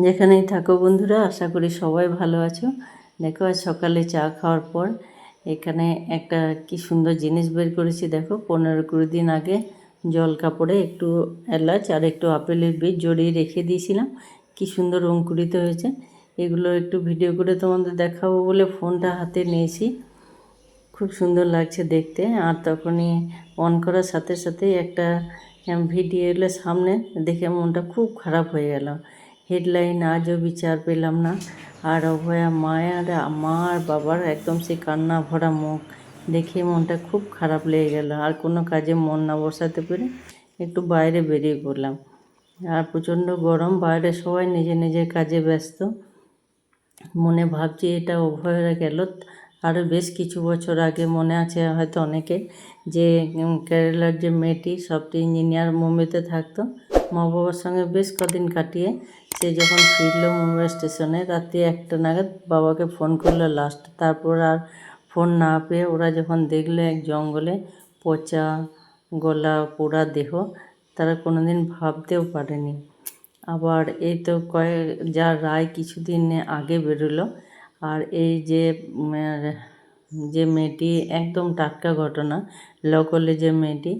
যেখানেই থাকো বন্ধুরা, আশা করি সবাই ভালো আছো। দেখো, আজ সকালে চা খাওয়ার পর এখানে একটা কি সুন্দর জিনিস বের করেছি। দেখো, 15-20 দিন আগে জল কাপড়ে একটু এলাচ আর একটু আপেলের বীজ জড়িয়ে রেখে দিয়েছিলাম। কি সুন্দর অঙ্কুরিত হয়েছে। এগুলো একটু ভিডিও করে তোমাদের দেখাবো বলে ফোনটা হাতে নিয়েছি। খুব সুন্দর লাগছে দেখতে। আর তখনই অন করার সাথে সাথেই একটা ভিডিও এলো সামনে, দেখে মনটা খুব খারাপ হয়ে গেল। হেডলাইন আজও বিচার পেলাম না। আর অভয়া মা আর বাবার একদম সে কান্না ভরা মুখ দেখে মনটা খুব খারাপ লেগে গেল। আর কোনো কাজে মন না বসাতে পেরে একটু বাইরে বেরিয়ে পড়লাম। আর প্রচণ্ড গরম, বাইরে সবাই নিজের নিজের কাজে ব্যস্ত। মনে ভাবছি এটা অভয়রা গেল আরও বেশ কিছু বছর আগে। মনে আছে হয়তো অনেকে, যে কেরালার যে মেয়েটি সফটওয়্যার ইঞ্জিনিয়ার মুম্বাইতে থাকতো, মা বাবার সঙ্গে বেশ কদিন কাটিয়ে সে যখন ফিরলো মুম্বাই স্টেশনে রাত্রি 1টা নাগাদ বাবাকে ফোন করলো লাস্ট। তারপর আর ফোন না পেয়ে ওরা যখন দেখলো এক জঙ্গলে পচা গলা পোড়া দেহ, তারা কোনোদিন ভাবতেও পারেনি। আবার এই তো যা রায় কিছুদিন আগে বেরোলো। আর এই যে মেয়েটি, একদম টাটকা ঘটনা, ল কলেজের মেয়েটি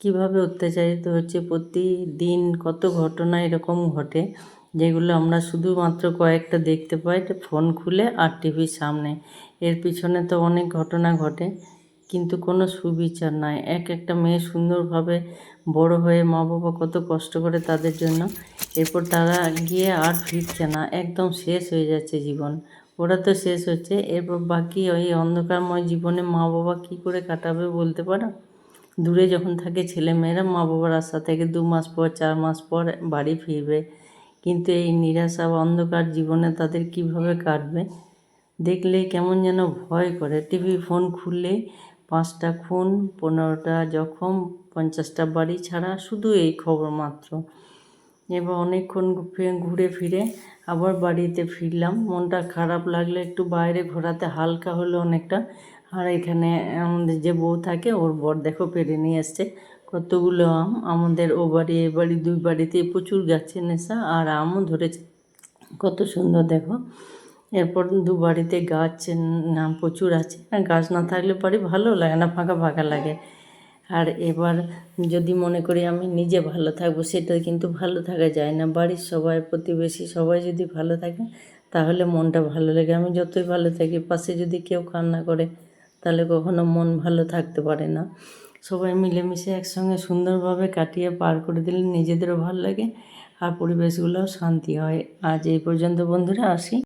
কীভাবে অত্যাচারিত হচ্ছে। প্রতিদিন কত ঘটনা এরকম ঘটে, যেগুলো আমরা শুধুমাত্র কয়েকটা দেখতে পাই ফোন খুলে আর টিভির সামনে। এর পিছনে তো অনেক ঘটনা ঘটে, কিন্তু কোনো সুবিচার নাই। একটা মেয়ে সুন্দরভাবে বড় হয়ে মা বাবা কত কষ্ট করে তাদের জন্য, এরপর তারা গিয়ে আর ফিরছে না, একদম শেষ হয়ে যাচ্ছে জীবন। ওরা তো শেষ হচ্ছে, এরপর বাকি ওই অন্ধকারময় জীবনে মা বাবা কী করে কাটাবে বলতে পারো? দূরে যখন থাকে ছেলে মেয়েরা, মা বাবার আশা থেকে 2 মাস পর 4 মাস পর বাড়ি ফিরবে, কিন্তু এই নিরাশা বা অন্ধকার জীবনে তাদের কিভাবে কাটবে দেখলেই কেমন যেন ভয় করে। টিভি ফোন খুললেই 5টা খুন, 15টা জখম, 50টা বাড়ি ছাড়া, শুধু এই খবর মাত্র। এবার অনেকক্ষণ ঘুরে ফিরে আবার বাড়িতে ফিরলাম। মনটা খারাপ লাগলে একটু বাইরে ঘোরাতে হালকা হলো অনেকটা। আর এখানে আমাদের যে বউ থাকে, ওর বর দেখো পেরে নিয়ে এসছে কতগুলো আম। আমাদের ও বাড়ি এ বাড়ি 2 বাড়িতে প্রচুর গাছের নেশা, আর আমও ধরেছে কত সুন্দর দেখো। এরপর 2 বাড়িতে গাছ প্রচুর আছে। আর গাছ না থাকলে বাড়ি ভালো লাগে না, ফাঁকা ফাঁকা লাগে। আর এবার যদি মনে করি আমি নিজে ভালো থাকবো, সেটা কিন্তু ভালো থাকা যায় না। বাড়ির সবাই, প্রতিবেশী সবাই যদি ভালো থাকে তাহলে মনটা ভালো লাগে। আমি যতই ভালো থাকি, পাশে যদি কেউ কান্না করে তাহলে কখনো মন ভালো থাকতে পারে না। সবাই মিলেমিশে একসঙ্গে সুন্দরভাবে কাটিয়ে পার করে দিলে নিজেদেরও ভালো লাগে আর পরিবেশগুলোও শান্তি হয়। আজ এই পর্যন্ত বন্ধুরা, আসি।